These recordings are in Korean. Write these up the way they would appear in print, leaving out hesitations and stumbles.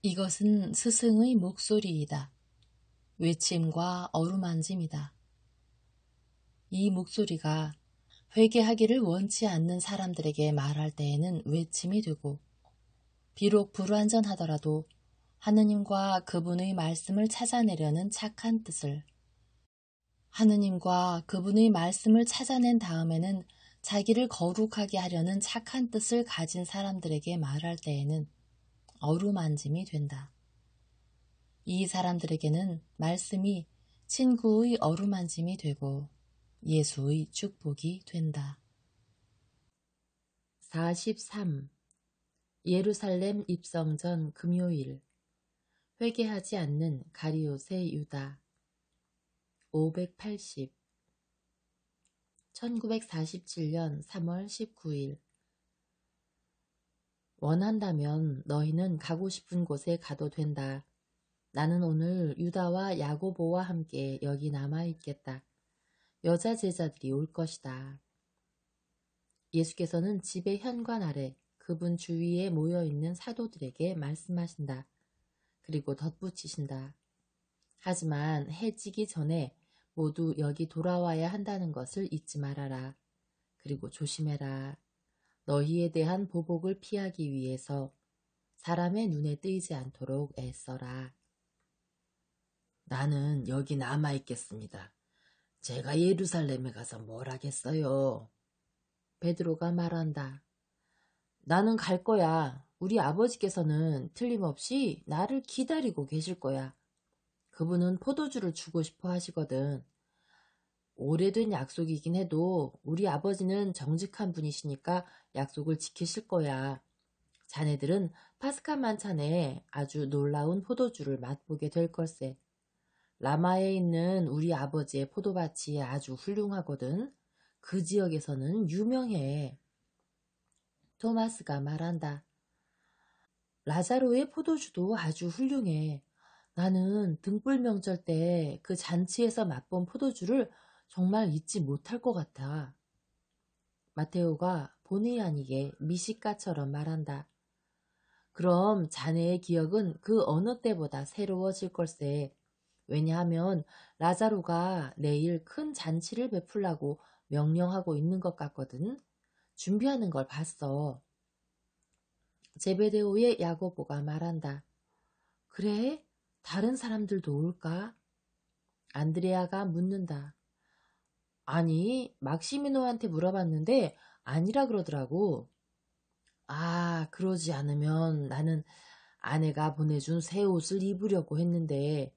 이것은 스승의 목소리이다. 외침과 어루만짐이다. 이 목소리가 회개하기를 원치 않는 사람들에게 말할 때에는 외침이 되고, 비록 불완전하더라도 하느님과 그분의 말씀을 찾아내려는 착한 뜻을, 하느님과 그분의 말씀을 찾아낸 다음에는 자기를 거룩하게 하려는 착한 뜻을 가진 사람들에게 말할 때에는 어루만짐이 된다. 이 사람들에게는 말씀이 친구의 어루만짐이 되고 예수의 축복이 된다. 43. 예루살렘 입성 전 금요일. 회개하지 않는 가리옷의 유다. 580. 1947년 3월 19일. 원한다면 너희는 가고 싶은 곳에 가도 된다. 나는 오늘 유다와 야고보와 함께 여기 남아있겠다. 여자 제자들이 올 것이다. 예수께서는 집의 현관 아래 그분 주위에 모여있는 사도들에게 말씀하신다. 그리고 덧붙이신다. 하지만 해 지기 전에 모두 여기 돌아와야 한다는 것을 잊지 말아라. 그리고 조심해라. 너희에 대한 보복을 피하기 위해서 사람의 눈에 띄지 않도록 애써라. 나는 여기 남아있겠습니다. 제가 예루살렘에 가서 뭘 하겠어요? 베드로가 말한다. 나는 갈 거야. 우리 아버지께서는 틀림없이 나를 기다리고 계실 거야. 그분은 포도주를 주고 싶어 하시거든. 오래된 약속이긴 해도 우리 아버지는 정직한 분이시니까 약속을 지키실 거야. 자네들은 파스카 만찬에 아주 놀라운 포도주를 맛보게 될 걸세. 라마에 있는 우리 아버지의 포도밭이 아주 훌륭하거든. 그 지역에서는 유명해. 토마스가 말한다. 라자로의 포도주도 아주 훌륭해. 나는 등불 명절 때 그 잔치에서 맛본 포도주를 정말 잊지 못할 것 같아. 마테오가 본의 아니게 미식가처럼 말한다. 그럼 자네의 기억은 그 어느 때보다 새로워질 걸세. 왜냐하면 라자로가 내일 큰 잔치를 베풀라고 명령하고 있는 것 같거든. 준비하는 걸 봤어. 제베데오의 야고보가 말한다. 그래? 다른 사람들도 올까? 안드레아가 묻는다. 아니, 막시미노한테 물어봤는데 아니라 그러더라고. 아, 그러지 않으면 나는 아내가 보내준 새 옷을 입으려고 했는데.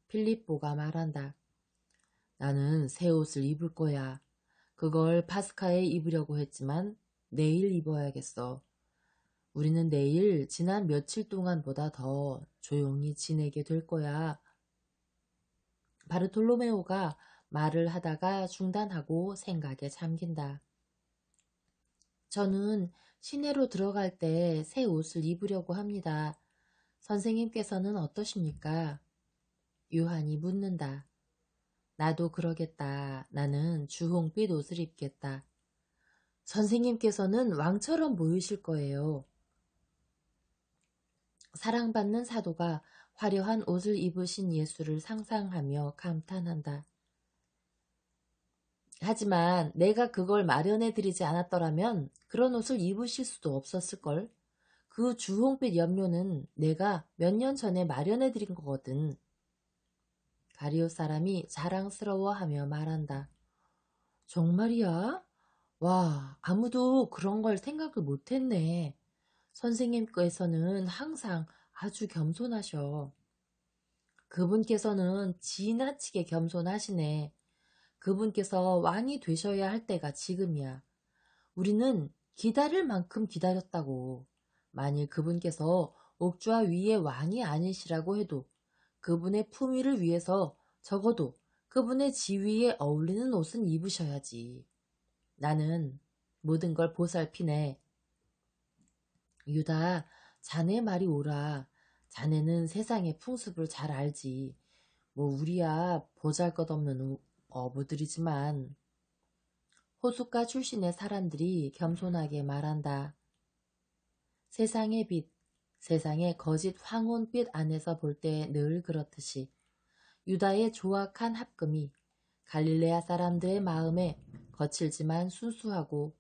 필립보가 말한다. 나는 새 옷을 입을 거야. 그걸 파스카에 입으려고 했지만 내일 입어야겠어. 우리는 내일 지난 며칠 동안보다 더 조용히 지내게 될 거야. 바르톨로메오가 말을 하다가 중단하고 생각에 잠긴다. 저는 시내로 들어갈 때 새 옷을 입으려고 합니다. 선생님께서는 어떠십니까? 요한이 묻는다. 나도 그러겠다. 나는 주홍빛 옷을 입겠다. 선생님께서는 왕처럼 보이실 거예요. 사랑받는 사도가 화려한 옷을 입으신 예수를 상상하며 감탄한다. 하지만 내가 그걸 마련해드리지 않았더라면 그런 옷을 입으실 수도 없었을걸. 그 주홍빛 염료는 내가 몇 년 전에 마련해드린 거거든. 가리오 사람이 자랑스러워하며 말한다. 정말이야? 와, 아무도 그런 걸 생각을 못했네. 선생님께서는 항상 아주 겸손하셔. 그분께서는 지나치게 겸손하시네. 그분께서 왕이 되셔야 할 때가 지금이야. 우리는 기다릴 만큼 기다렸다고. 만일 그분께서 옥좌 위의 왕이 아니시라고 해도 그분의 품위를 위해서 적어도 그분의 지위에 어울리는 옷은 입으셔야지. 나는 모든 걸 보살피네. 유다, 자네 말이 옳아. 자네는 세상의 풍습을 잘 알지. 우리야 보잘것없는 어부들이지만. 호숫가 출신의 사람들이 겸손하게 말한다. 세상의 빛, 세상의 거짓 황혼빛 안에서 볼 때 늘 그렇듯이 유다의 조악한 합금이 갈릴레아 사람들의 마음에 거칠지만 순수하고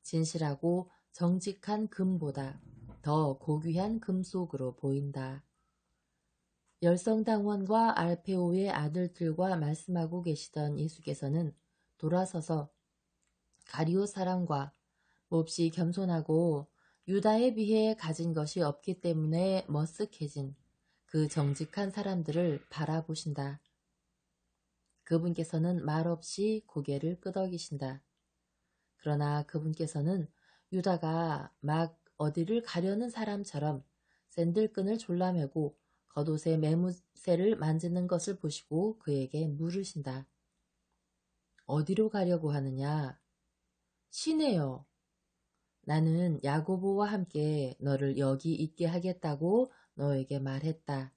진실하고 정직한 금보다 더 고귀한 금속으로 보인다. 열성당원과 알페오의 아들들과 말씀하고 계시던 예수께서는 돌아서서 가리오 사람과 몹시 겸손하고 유다에 비해 가진 것이 없기 때문에 머쓱해진 그 정직한 사람들을 바라보신다. 그분께서는 말없이 고개를 끄덕이신다. 그러나 그분께서는 유다가 막 어디를 가려는 사람처럼 샌들끈을 졸라매고 겉옷의 매무새를 만지는 것을 보시고 그에게 물으신다. 어디로 가려고 하느냐? 시내요. 나는 야고보와 함께 너를 여기 있게 하겠다고 너에게 말했다.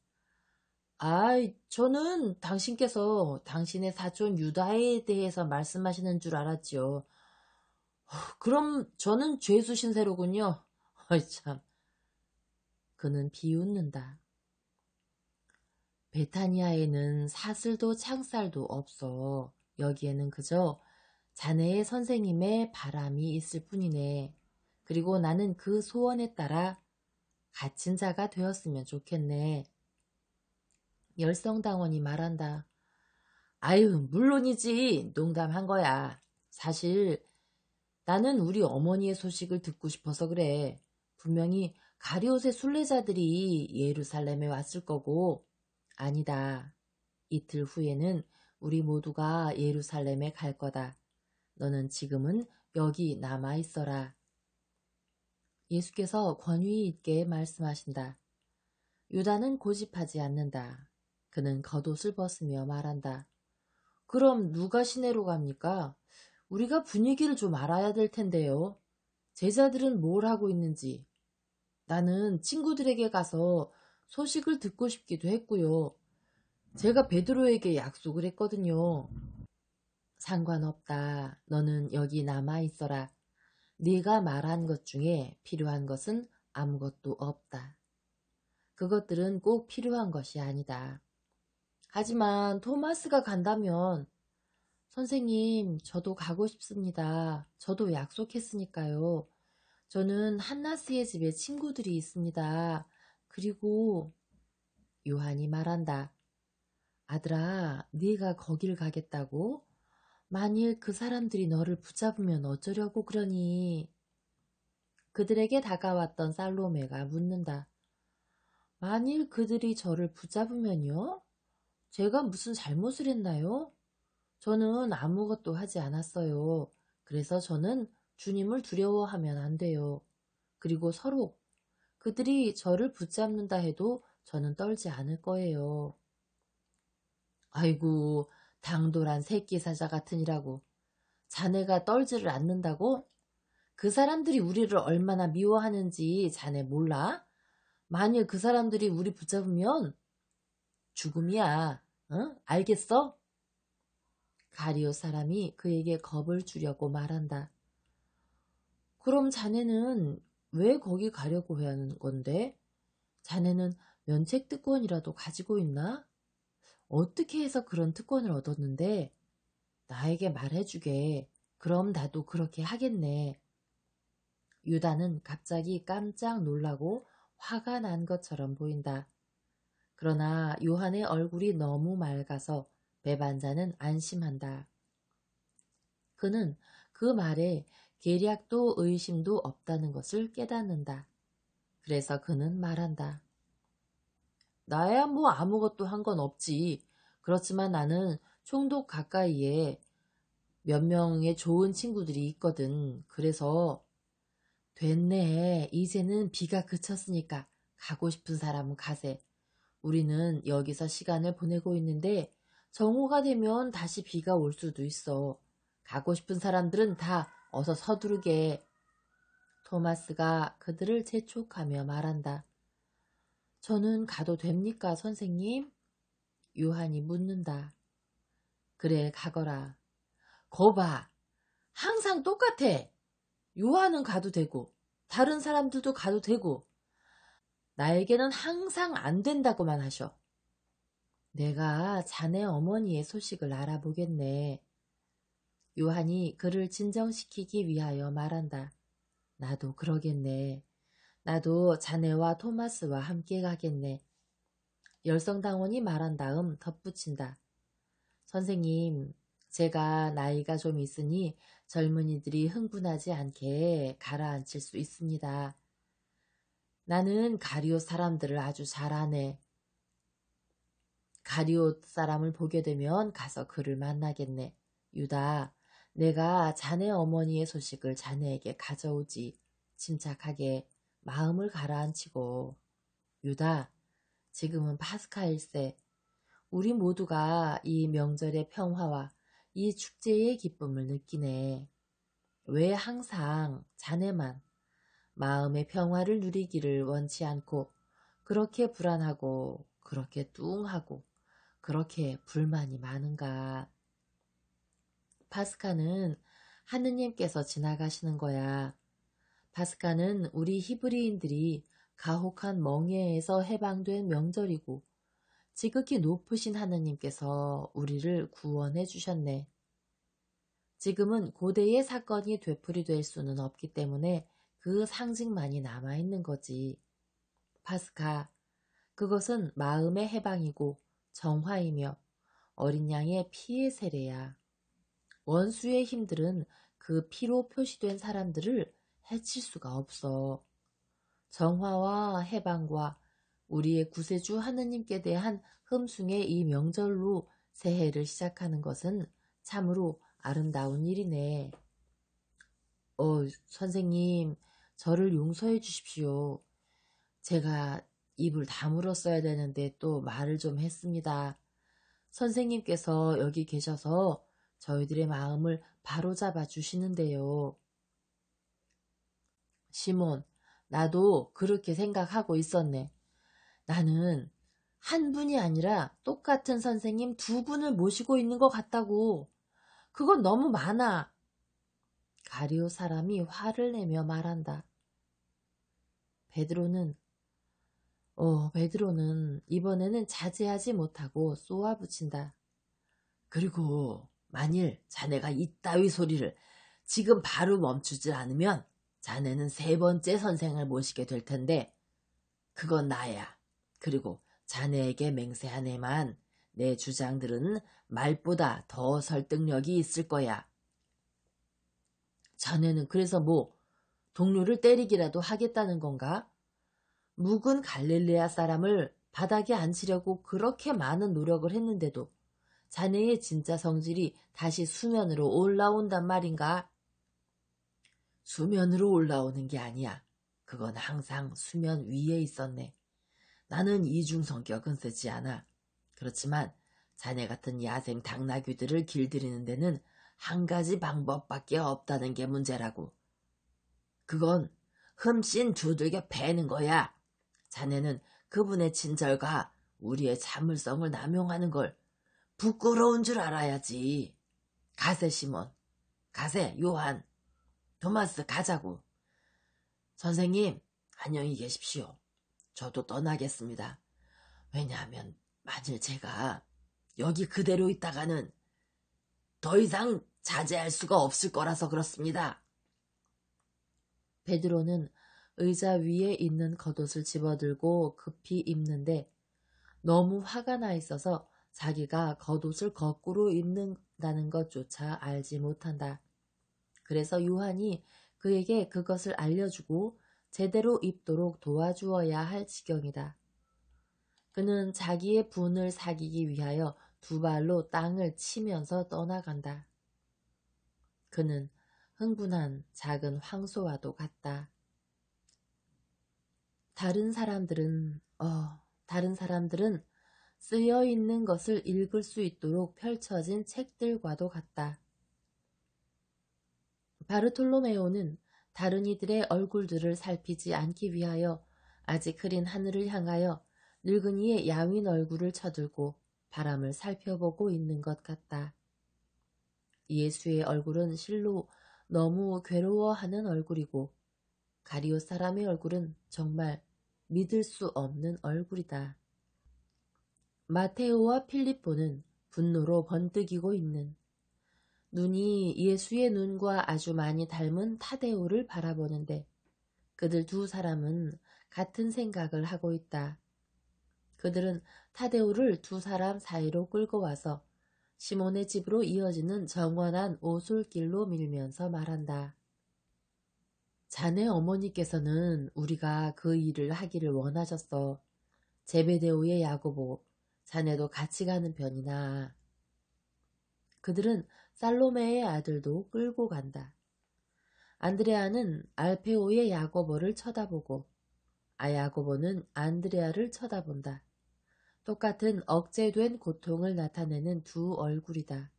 저는 당신께서 당신의 사촌 유다에 대해서 말씀하시는 줄 알았지요. 그럼 저는 죄수 신세로군요. 참. 그는 비웃는다. 베타니아에는 사슬도 창살도 없어. 여기에는 그저 자네의 선생님의 바람이 있을 뿐이네. 그리고 나는 그 소원에 따라 갇힌 자가 되었으면 좋겠네. 열성당원이 말한다. 아유, 물론이지. 농담한 거야. 사실 나는 우리 어머니의 소식을 듣고 싶어서 그래. 분명히 가룟옷의 순례자들이 예루살렘에 왔을 거고. 아니다. 이틀 후에는 우리 모두가 예루살렘에 갈 거다. 너는 지금은 여기 남아 있어라. 예수께서 권위 있게 말씀하신다. 유다는 고집하지 않는다. 그는 겉옷을 벗으며 말한다. 그럼 누가 시내로 갑니까? 우리가 분위기를 좀 알아야 될 텐데요. 제자들은 뭘 하고 있는지. 나는 친구들에게 가서 소식을 듣고 싶기도 했고요. 제가 베드로에게 약속을 했거든요. 상관없다. 너는 여기 남아 있어라. 네가 말한 것 중에 필요한 것은 아무것도 없다. 그것들은 꼭 필요한 것이 아니다. 하지만 토마스가 간다면 선생님, 저도 가고 싶습니다. 저도 약속했으니까요. 저는 한나스의 집에 친구들이 있습니다. 그리고 요한이 말한다. 아들아, 네가 거길 가겠다고? 만일 그 사람들이 너를 붙잡으면 어쩌려고 그러니? 그들에게 다가왔던 살로메가 묻는다. 만일 그들이 저를 붙잡으면요? 제가 무슨 잘못을 했나요? 저는 아무것도 하지 않았어요. 그래서 저는 주님을 두려워하면 안 돼요. 그리고 서로 그들이 저를 붙잡는다 해도 저는 떨지 않을 거예요. 아이고, 당돌한 새끼 사자 같으니라고. 자네가 떨지를 않는다고? 그 사람들이 우리를 얼마나 미워하는지 자네 몰라? 만일 그 사람들이 우리 붙잡으면 죽음이야. 응? 알겠어? 가리오 사람이 그에게 겁을 주려고 말한다. 그럼 자네는 왜 거기 가려고 하는 건데? 자네는 면책 특권이라도 가지고 있나? 어떻게 해서 그런 특권을 얻었는데? 나에게 말해주게. 그럼 나도 그렇게 하겠네. 유다는 갑자기 깜짝 놀라고 화가 난 것처럼 보인다. 그러나 요한의 얼굴이 너무 맑아서 배반자는 안심한다. 그는 그 말에 계략도 의심도 없다는 것을 깨닫는다. 그래서 그는 말한다. 나야 뭐 아무것도 한 건 없지. 그렇지만 나는 총독 가까이에 몇 명의 좋은 친구들이 있거든. 그래서 됐네. 이제는 비가 그쳤으니까 가고 싶은 사람은 가세. 우리는 여기서 시간을 보내고 있는데 정오가 되면 다시 비가 올 수도 있어. 가고 싶은 사람들은 다 어서 서두르게. 토마스가 그들을 재촉하며 말한다. 저는 가도 됩니까, 선생님? 요한이 묻는다. 그래, 가거라. 거봐. 항상 똑같아. 요한은 가도 되고, 다른 사람들도 가도 되고, 나에게는 항상 안 된다고만 하셔. 내가 자네 어머니의 소식을 알아보겠네. 요한이 그를 진정시키기 위하여 말한다. 나도 그러겠네. 나도 자네와 토마스와 함께 가겠네. 열성당원이 말한 다음 덧붙인다. 선생님, 제가 나이가 좀 있으니 젊은이들이 흥분하지 않게 가라앉힐 수 있습니다. 나는 가리옷 사람들을 아주 잘 아네. 가리옷 사람을 보게 되면 가서 그를 만나겠네. 유다, 내가 자네 어머니의 소식을 자네에게 가져오지. 침착하게 마음을 가라앉히고. 유다, 지금은 파스카일세. 우리 모두가 이 명절의 평화와 이 축제의 기쁨을 느끼네. 왜 항상 자네만 마음의 평화를 누리기를 원치 않고 그렇게 불안하고 그렇게 뚱하고 그렇게 불만이 많은가. 파스카는 하느님께서 지나가시는 거야. 파스카는 우리 히브리인들이 가혹한 멍에에서 해방된 명절이고 지극히 높으신 하느님께서 우리를 구원해 주셨네. 지금은 고대의 사건이 되풀이될 수는 없기 때문에 그 상징만이 남아있는 거지. 파스카, 그것은 마음의 해방이고 정화이며 어린 양의 피의 세례야. 원수의 힘들은 그 피로 표시된 사람들을 해칠 수가 없어. 정화와 해방과 우리의 구세주 하느님께 대한 흠숭의 이 명절로 새해를 시작하는 것은 참으로 아름다운 일이네. 선생님, 저를 용서해 주십시오. 제가 입을 다물었어야 되는데 또 말을 좀 했습니다. 선생님께서 여기 계셔서 저희들의 마음을 바로잡아 주시는데요. 시몬, 나도 그렇게 생각하고 있었네. 나는 한 분이 아니라 똑같은 선생님 두 분을 모시고 있는 것 같다고. 그건 너무 많아. 가룟 사람이 화를 내며 말한다. 베드로는 이번에는 자제하지 못하고 쏘아붙인다. 그리고 만일 자네가 이따위 소리를 지금 바로 멈추질 않으면 자네는 세 번째 선생을 모시게 될 텐데 그건 나야. 그리고 자네에게 맹세하네만 내 주장들은 말보다 더 설득력이 있을 거야. 자네는 그래서 동료를 때리기라도 하겠다는 건가? 묵은 갈릴레아 사람을 바닥에 앉히려고 그렇게 많은 노력을 했는데도 자네의 진짜 성질이 다시 수면으로 올라온단 말인가? 수면으로 올라오는 게 아니야. 그건 항상 수면 위에 있었네. 나는 이중 성격은 쓰지 않아. 그렇지만 자네 같은 야생 당나귀들을 길들이는 데는 한 가지 방법밖에 없다는 게 문제라고. 그건 흠씬 두들겨 패는 거야. 자네는 그분의 친절과 우리의 참을성을 남용하는 걸 부끄러운 줄 알아야지. 가세 시몬, 가세 요한, 토마스 가자고. 선생님, 안녕히 계십시오. 저도 떠나겠습니다. 왜냐하면 만일 제가 여기 그대로 있다가는 더 이상 자제할 수가 없을 거라서 그렇습니다. 베드로는 의자 위에 있는 겉옷을 집어들고 급히 입는데 너무 화가 나 있어서 자기가 겉옷을 거꾸로 입는다는 것조차 알지 못한다. 그래서 요한이 그에게 그것을 알려주고 제대로 입도록 도와주어야 할 지경이다. 그는 자기의 분을 사기기 위하여 두 발로 땅을 치면서 떠나간다. 그는 흥분한 작은 황소와도 같다. 다른 사람들은 쓰여 있는 것을 읽을 수 있도록 펼쳐진 책들과도 같다. 바르톨로메오는 다른 이들의 얼굴들을 살피지 않기 위하여 아직 흐린 하늘을 향하여 늙은이의 야윈 얼굴을 쳐들고 바람을 살펴보고 있는 것 같다. 예수의 얼굴은 실로 너무 괴로워하는 얼굴이고 가리옷 사람의 얼굴은 정말 믿을 수 없는 얼굴이다. 마테오와 필립보는 분노로 번뜩이고 있는 눈이 예수의 눈과 아주 많이 닮은 타데오를 바라보는데 그들 두 사람은 같은 생각을 하고 있다. 그들은 타데오를 두 사람 사이로 끌고 와서 시몬의 집으로 이어지는 정원한 오솔길로 밀면서 말한다. 자네 어머니께서는 우리가 그 일을 하기를 원하셨어. 제베데오의 야고보, 자네도 같이 가는 편이나. 그들은 살로메의 아들도 끌고 간다. 안드레아는 알페오의 야고보를 쳐다보고 야고보는 안드레아를 쳐다본다. 똑같은 억제된 고통을 나타내는 두 얼굴이다.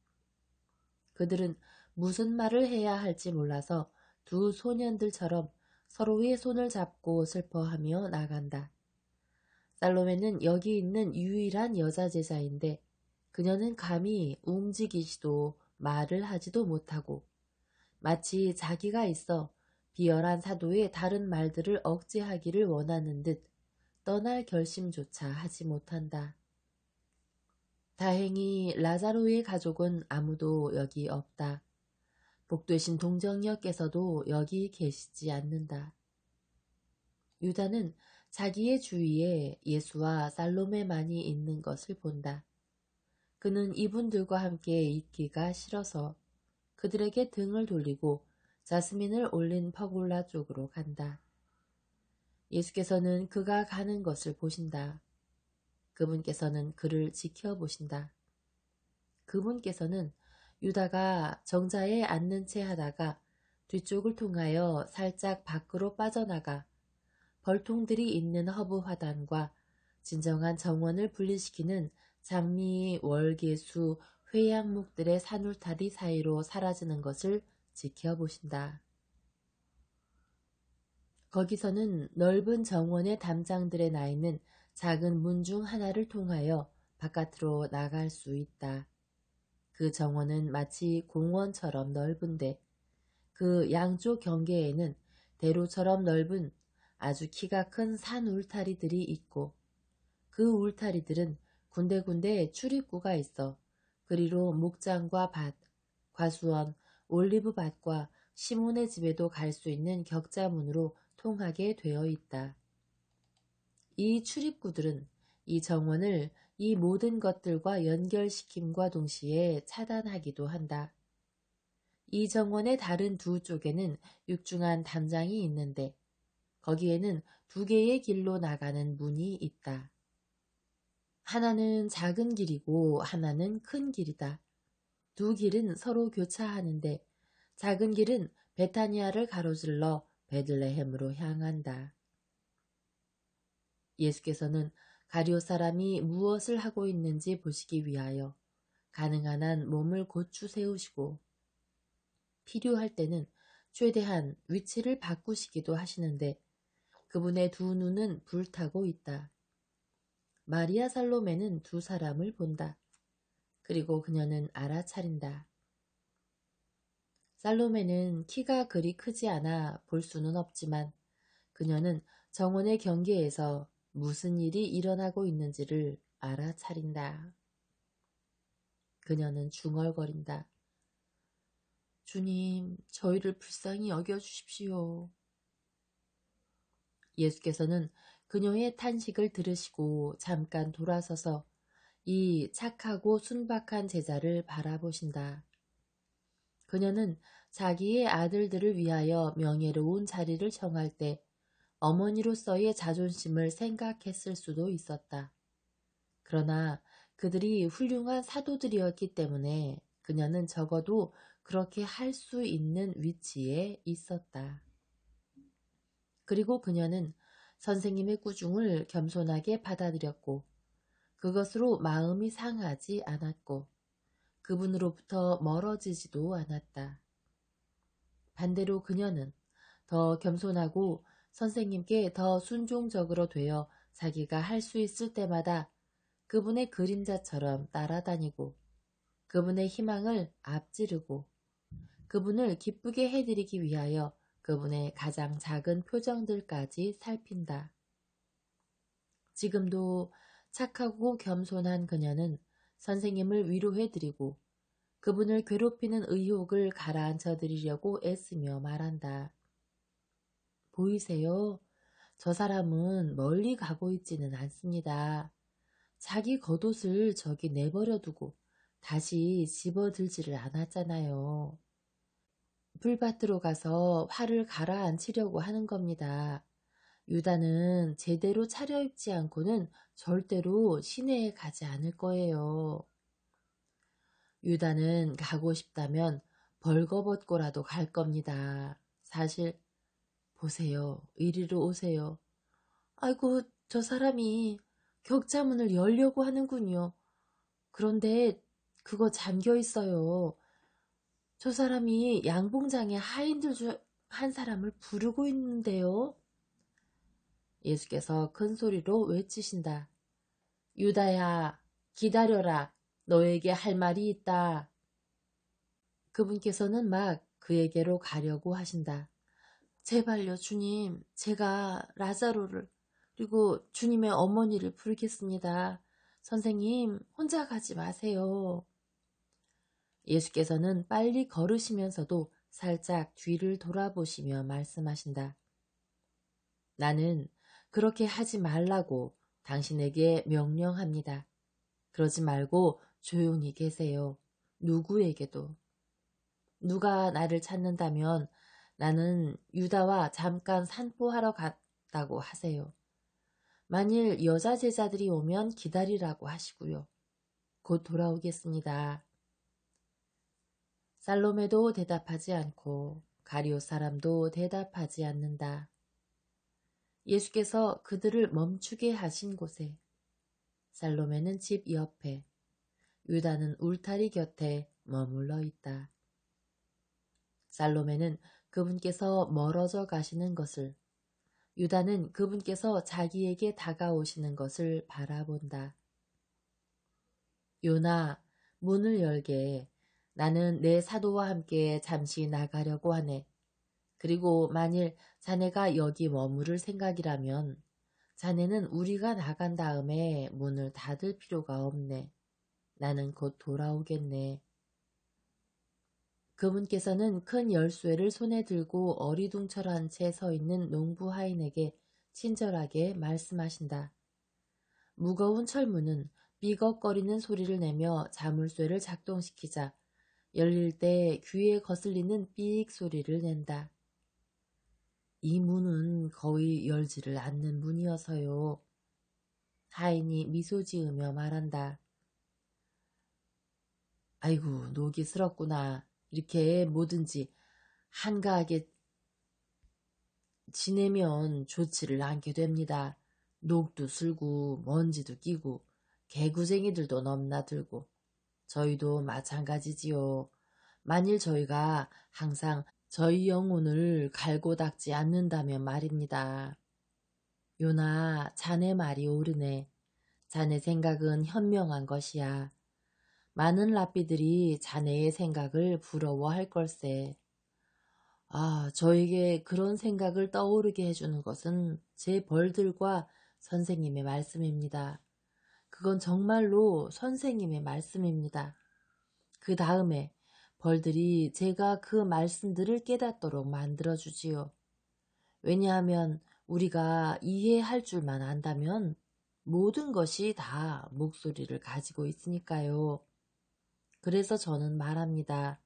그들은 무슨 말을 해야 할지 몰라서 두 소년들처럼 서로의 손을 잡고 슬퍼하며 나간다. 살로메는 여기 있는 유일한 여자 제자인데 그녀는 감히 움직이지도 말을 하지도 못하고 마치 자기가 있어 비열한 사도의 다른 말들을 억제하기를 원하는 듯 떠날 결심조차 하지 못한다. 다행히 라자로의 가족은 아무도 여기 없다. 복되신 동정녀께서도 여기 계시지 않는다. 유다는 자기의 주위에 예수와 살로메만이 있는 것을 본다. 그는 이분들과 함께 있기가 싫어서 그들에게 등을 돌리고 자스민을 올린 퍼골라 쪽으로 간다. 예수께서는 그가 가는 것을 보신다. 그분께서는 그를 지켜보신다. 그분께서는 유다가 정자에 앉는 채 하다가 뒤쪽을 통하여 살짝 밖으로 빠져나가 벌통들이 있는 허브 화단과 진정한 정원을 분리시키는 장미, 월계수, 회양목들의 산울타리 사이로 사라지는 것을 지켜보신다. 거기서는 넓은 정원의 담장들에 나 있는 작은 문 중 하나를 통하여 바깥으로 나갈 수 있다. 그 정원은 마치 공원처럼 넓은데 그 양쪽 경계에는 대로처럼 넓은 아주 키가 큰 산 울타리들이 있고 그 울타리들은 군데군데 출입구가 있어 그리로 목장과 밭, 과수원, 올리브밭과 시몬의 집에도 갈 수 있는 격자문으로 통하게 되어 있다. 이 출입구들은 이 정원을 이 모든 것들과 연결시킴과 동시에 차단하기도 한다. 이 정원의 다른 두 쪽에는 육중한 담장이 있는데 거기에는 두 개의 길로 나가는 문이 있다. 하나는 작은 길이고 하나는 큰 길이다. 두 길은 서로 교차하는데 작은 길은 베타니아를 가로질러 베들레헴으로 향한다. 예수께서는 가룟 사람이 무엇을 하고 있는지 보시기 위하여 가능한 한 몸을 고추 세우시고 필요할 때는 최대한 위치를 바꾸시기도 하시는데 그분의 두 눈은 불타고 있다. 마리아 살로메는 두 사람을 본다. 그리고 그녀는 알아차린다. 살로메는 키가 그리 크지 않아 볼 수는 없지만 그녀는 정원의 경계에서 무슨 일이 일어나고 있는지를 알아차린다. 그녀는 중얼거린다. 주님, 저희를 불쌍히 여겨주십시오. 예수께서는 그녀의 탄식을 들으시고 잠깐 돌아서서 이 착하고 순박한 제자를 바라보신다. 그녀는 자기의 아들들을 위하여 명예로운 자리를 정할 때 어머니로서의 자존심을 생각했을 수도 있었다. 그러나 그들이 훌륭한 사도들이었기 때문에 그녀는 적어도 그렇게 할 수 있는 위치에 있었다. 그리고 그녀는 선생님의 꾸중을 겸손하게 받아들였고 그것으로 마음이 상하지 않았고 그분으로부터 멀어지지도 않았다. 반대로 그녀는 더 겸손하고 선생님께 더 순종적으로 되어 자기가 할 수 있을 때마다 그분의 그림자처럼 따라다니고 그분의 희망을 앞지르고 그분을 기쁘게 해드리기 위하여 그분의 가장 작은 표정들까지 살핀다. 지금도 착하고 겸손한 그녀는 선생님을 위로해드리고 그분을 괴롭히는 의혹을 가라앉혀드리려고 애쓰며 말한다. 보이세요? 저 사람은 멀리 가고 있지는 않습니다. 자기 겉옷을 저기 내버려두고 다시 집어들지를 않았잖아요. 불밭으로 가서 화를 가라앉히려고 하는 겁니다. 유다는 제대로 차려입지 않고는 절대로 시내에 가지 않을 거예요. 유다는 가고 싶다면 벌거벗고라도 갈 겁니다. 사실 보세요. 이리로 오세요. 아이고, 저 사람이 격자문을 열려고 하는군요. 그런데 그거 잠겨 있어요. 저 사람이 양봉장에 하인들 중 한 사람을 부르고 있는데요. 예수께서 큰 소리로 외치신다. 유다야, 기다려라. 너에게 할 말이 있다. 그분께서는 막 그에게로 가려고 하신다. 제발요, 주님. 제가 라자로를 그리고 주님의 어머니를 부르겠습니다. 선생님, 혼자 가지 마세요. 예수께서는 빨리 걸으시면서도 살짝 뒤를 돌아보시며 말씀하신다. 나는 그렇게 하지 말라고 당신에게 명령합니다. 그러지 말고 조용히 계세요. 누구에게도. 누가 나를 찾는다면 나는 유다와 잠깐 산보하러 갔다고 하세요. 만일 여자 제자들이 오면 기다리라고 하시고요. 곧 돌아오겠습니다. 살로메도 대답하지 않고 가리오 사람도 대답하지 않는다. 예수께서 그들을 멈추게 하신 곳에 살로메는 집 옆에, 유다는 울타리 곁에 머물러 있다. 살로메는 그분께서 멀어져 가시는 것을, 유다는 그분께서 자기에게 다가오시는 것을 바라본다. 요나, 문을 열게. 나는 내 사도와 함께 잠시 나가려고 하네. 그리고 만일 자네가 여기 머무를 생각이라면 자네는 우리가 나간 다음에 문을 닫을 필요가 없네. 나는 곧 돌아오겠네. 그분께서는 큰 열쇠를 손에 들고 어리둥절한 채 서 있는 농부 하인에게 친절하게 말씀하신다. 무거운 철문은 삐걱거리는 소리를 내며 자물쇠를 작동시키자 열릴 때 귀에 거슬리는 삑 소리를 낸다. 이 문은 거의 열지를 않는 문이어서요. 하인이 미소 지으며 말한다. 아이고, 녹이 슬었구나. 이렇게 뭐든지 한가하게 지내면 좋지를 않게 됩니다. 녹도 슬고 먼지도 끼고 개구쟁이들도 넘나들고 저희도 마찬가지지요. 만일 저희가 항상 저희 영혼을 갈고 닦지 않는다면 말입니다. 요나, 자네 말이 옳으네. 자네 생각은 현명한 것이야. 많은 랍비들이 자네의 생각을 부러워할 걸세. 아, 저에게 그런 생각을 떠오르게 해주는 것은 제 벌들과 선생님의 말씀입니다. 그건 정말로 선생님의 말씀입니다. 그 다음에 벌들이 제가 그 말씀들을 깨닫도록 만들어주지요. 왜냐하면 우리가 이해할 줄만 안다면 모든 것이 다 목소리를 가지고 있으니까요. 그래서 저는 말합니다.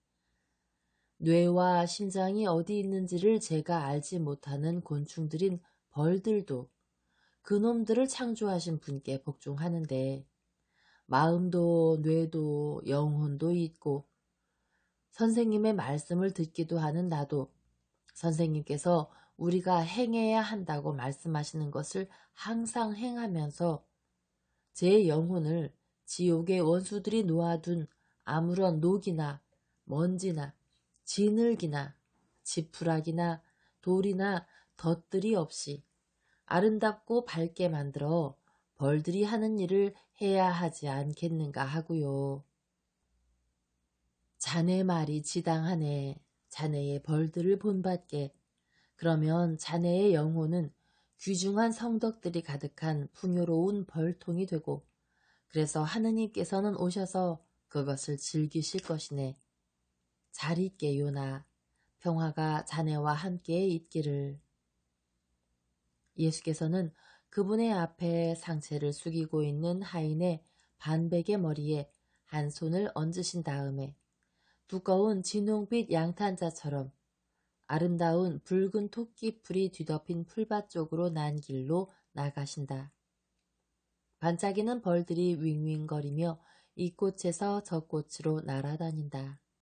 뇌와 심장이 어디 있는지를 제가 알지 못하는 곤충들인 벌들도 그놈들을 창조하신 분께 복종하는데 마음도 뇌도 영혼도 있고 선생님의 말씀을 듣기도 하는 나도 선생님께서 우리가 행해야 한다고 말씀하시는 것을 항상 행하면서 제 영혼을 지옥의 원수들이 놓아둔 아무런 녹이나 먼지나 진흙이나 지푸라기나 돌이나 덧들이 없이 아름답고 밝게 만들어 벌들이 하는 일을 해야 하지 않겠는가 하고요. 자네 말이 지당하네. 자네의 벌들을 본받게. 그러면 자네의 영혼은 귀중한 성덕들이 가득한 풍요로운 벌통이 되고, 그래서 하느님께서는 오셔서 그것을 즐기실 것이네. 잘 있게 요나. 평화가 자네와 함께 있기를. 예수께서는 그분의 앞에 상체를 숙이고 있는 하인의 반백의 머리에 한 손을 얹으신 다음에 두꺼운 진홍빛 양탄자처럼 아름다운 붉은 토끼풀이 뒤덮인 풀밭 쪽으로 난 길로 나가신다. 반짝이는 벌들이 윙윙거리며 이 꽃에서 저 꽃으로 날아다닌다.